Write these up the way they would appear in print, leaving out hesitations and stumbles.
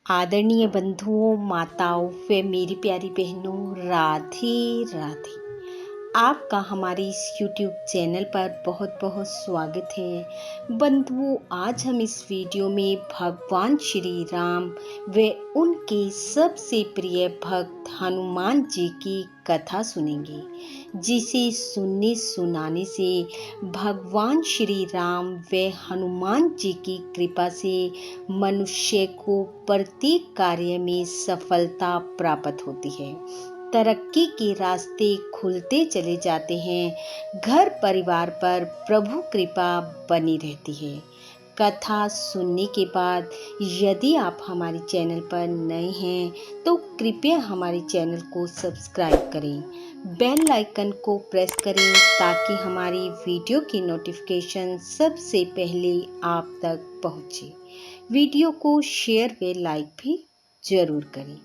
आदरणीय बंधुओं, माताओं व मेरी प्यारी बहनों, राधे राधे। आपका हमारे इस YouTube चैनल पर बहुत बहुत स्वागत है। बंधुओं, आज हम इस वीडियो में भगवान श्री राम व उनके सबसे प्रिय भक्त हनुमान जी की कथा सुनेंगे, जिसे सुनने सुनाने से भगवान श्री राम व हनुमान जी की कृपा से मनुष्य को प्रत्येक कार्य में सफलता प्राप्त होती है, तरक्की के रास्ते खुलते चले जाते हैं, घर परिवार पर प्रभु कृपा बनी रहती है। कथा सुनने के बाद यदि आप हमारे चैनल पर नए हैं तो कृपया हमारे चैनल को सब्सक्राइब करें, बेल आइकन को प्रेस करें ताकि हमारी वीडियो की नोटिफिकेशन सबसे पहले आप तक पहुंचे। वीडियो को शेयर व लाइक भी जरूर करें।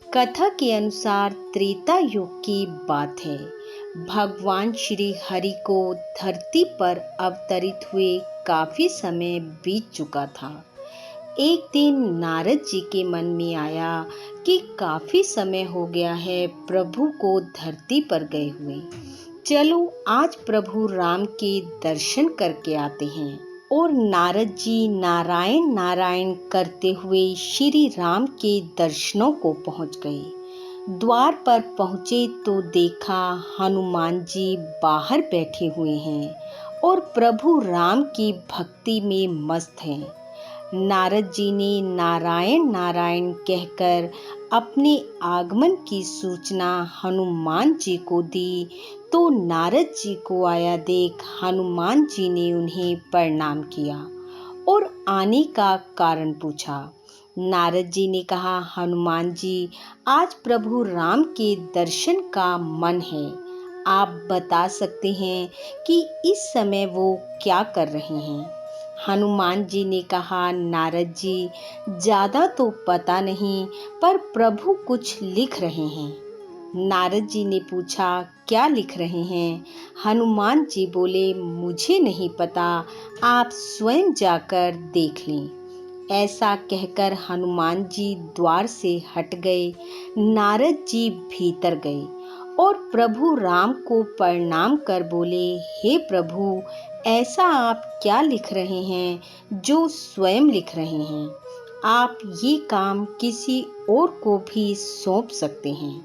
कथा के अनुसार त्रेता युग की बात है। भगवान श्री हरि को धरती पर अवतरित हुए काफी समय बीत चुका था। एक दिन नारद जी के मन में आया कि काफी समय हो गया है प्रभु को धरती पर गए हुए। चलो आज प्रभु राम के दर्शन करके आते हैं। और नारद जी नारायण नारायण करते हुए श्री राम के दर्शनों को पहुंच गए। द्वार पर पहुंचे तो देखा हनुमान जी बाहर बैठे हुए हैं और प्रभु राम की भक्ति में मस्त हैं। नारद जी ने नारायण नारायण कहकर अपने आगमन की सूचना हनुमान जी को दी तो नारद जी को आया देख हनुमान जी ने उन्हें प्रणाम किया और आने का कारण पूछा। नारद जी ने कहा, हनुमान जी, आज प्रभु राम के दर्शन का मन है। आप बता सकते हैं कि इस समय वो क्या कर रहे हैं? हनुमान जी ने कहा, नारद जी, ज्यादा तो पता नहीं, पर प्रभु कुछ लिख रहे हैं। नारद जी ने पूछा, क्या लिख रहे हैं? हनुमान जी बोले, मुझे नहीं पता, आप स्वयं जाकर देख लें। ऐसा कहकर हनुमान जी द्वार से हट गए। नारद जी भीतर गए और प्रभु राम को प्रणाम कर बोले, हे प्रभु, ऐसा आप क्या लिख रहे हैं जो स्वयं लिख रहे हैं? आप ये काम किसी और को भी सौंप सकते हैं।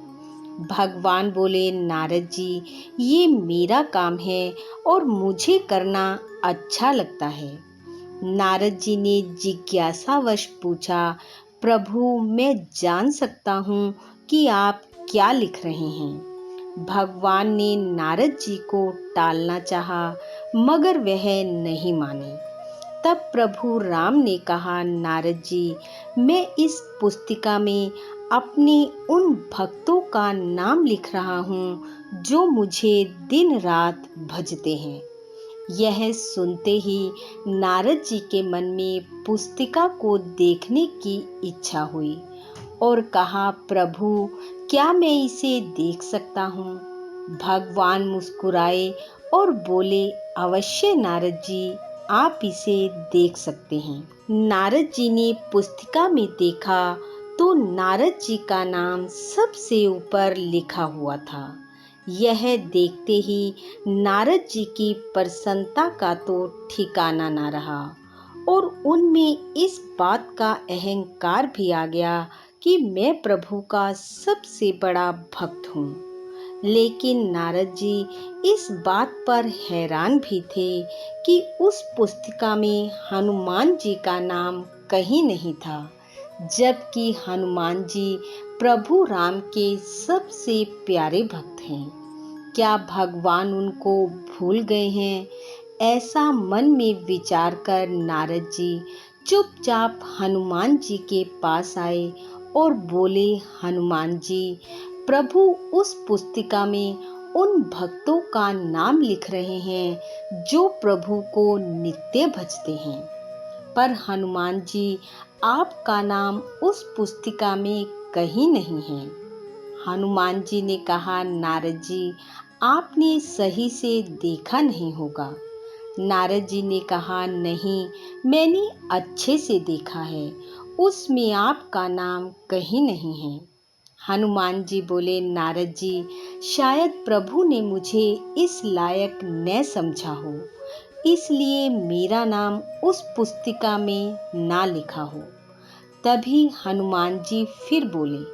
भगवान बोले, नारद जी, ये मेरा काम है और मुझे करना अच्छा लगता है। नारद जी ने जिज्ञासावश पूछा, प्रभु, मैं जान सकता हूँ कि आप क्या लिख रहे हैं? भगवान ने नारद जी को टालना चाहा, मगर वह नहीं माने। तब प्रभु राम ने कहा, नारद जी, मैं इस पुस्तिका में अपने उन भक्तों का नाम लिख रहा हूँ जो मुझे दिन रात भजते हैं। यह सुनते ही नारद जी के मन में पुस्तिका को देखने की इच्छा हुई और कहा, प्रभु, क्या मैं इसे देख सकता हूँ? भगवान मुस्कुराए और बोले, अवश्य नारद जी, आप इसे देख सकते हैं। नारद जी ने पुस्तिका में देखा तो नारद जी का नाम सबसे ऊपर लिखा हुआ था। यह देखते ही नारद जी की प्रसन्नता का तो ठिकाना ना रहा और उनमें इस बात का अहंकार भी आ गया कि मैं प्रभु का सबसे बड़ा भक्त हूँ। लेकिन नारद जी इस बात पर हैरान भी थे कि उस पुस्तिका में हनुमान जी का नाम कहीं नहीं था, जबकि हनुमान जी प्रभु राम के सबसे प्यारे भक्त हैं। क्या भगवान उनको भूल गए हैं? ऐसा मन में विचार कर नारद जी चुपचाप हनुमान जी के पास आए और बोले, हनुमान जी, प्रभु उस पुस्तिका में उन भक्तों का नाम लिख रहे हैं जो प्रभु को नित्य भजते हैं, पर हनुमान जी, आपका नाम उस पुस्तिका में कहीं नहीं है। हनुमान जी ने कहा, नारद जी, आपने सही से देखा नहीं होगा। नारद जी ने कहा, नहीं, मैंने अच्छे से देखा है उसमें आपका नाम कहीं नहीं है। हनुमान जी बोले, नारद जी, शायद प्रभु ने मुझे इस लायक न समझा हो, इसलिए मेरा नाम उस पुस्तिका में ना लिखा हो। तभी हनुमान जी फिर बोले,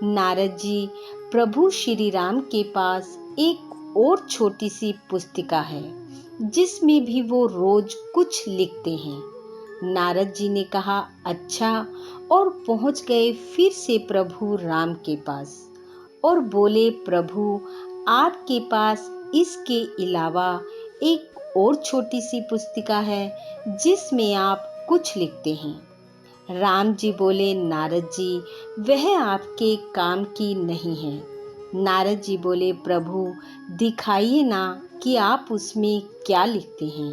नारद जी, प्रभु श्री राम के पास एक और छोटी सी पुस्तिका है जिसमें भी वो रोज कुछ लिखते हैं। नारद जी ने कहा, अच्छा, और पहुंच गए फिर से प्रभु राम के पास और बोले, प्रभु, आपके पास इसके अलावा एक और छोटी सी पुस्तिका है जिसमें आप कुछ लिखते हैं। राम जी बोले, नारद जी, वह आपके काम की नहीं है। नारद जी बोले, प्रभु, दिखाइए ना कि आप उसमें क्या लिखते हैं।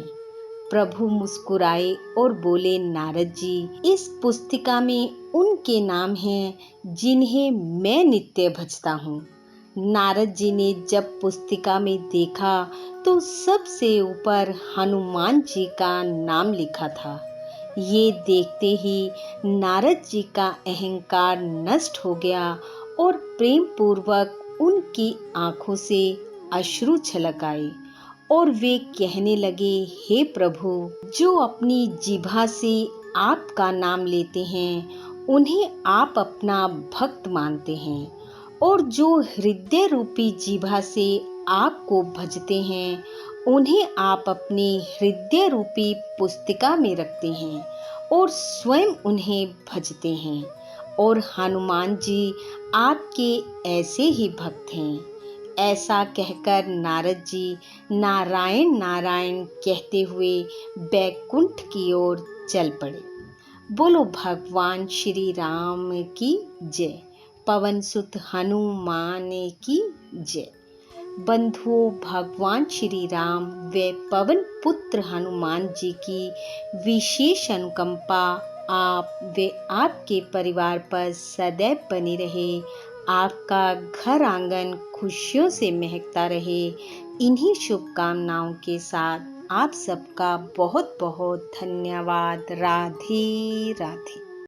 प्रभु मुस्कुराए और बोले, नारद जी, इस पुस्तिका में उनके नाम हैं जिन्हें मैं नित्य भजता हूँ। नारद जी ने जब पुस्तिका में देखा तो सबसे ऊपर हनुमान जी का नाम लिखा था। ये देखते ही नारद जी का अहंकार नष्ट हो गया और प्रेम पूर्वक उनकी आंखों से अश्रु छलक आए और वे कहने लगे, हे प्रभु, जो अपनी जिह्वा से आपका नाम लेते हैं उन्हें आप अपना भक्त मानते हैं, और जो हृदय रूपी जिह्वा से आपको भजते हैं उन्हें आप अपने हृदय रूपी पुस्तिका में रखते हैं और स्वयं उन्हें भजते हैं। और हनुमान जी आपके ऐसे ही भक्त हैं। ऐसा कहकर नारद जी नारायण नारायण कहते हुए बैकुंठ की ओर चल पड़े। बोलो भगवान श्री राम की जय। पवन सुत हनुमान की जय। बंधुओं, भगवान श्री राम व पवन पुत्र हनुमान जी की विशेष अनुकंपा आप व आपके परिवार पर सदैव बनी रहे। आपका घर आंगन खुशियों से महकता रहे। इन्हीं शुभकामनाओं के साथ आप सबका बहुत बहुत धन्यवाद। राधे राधे।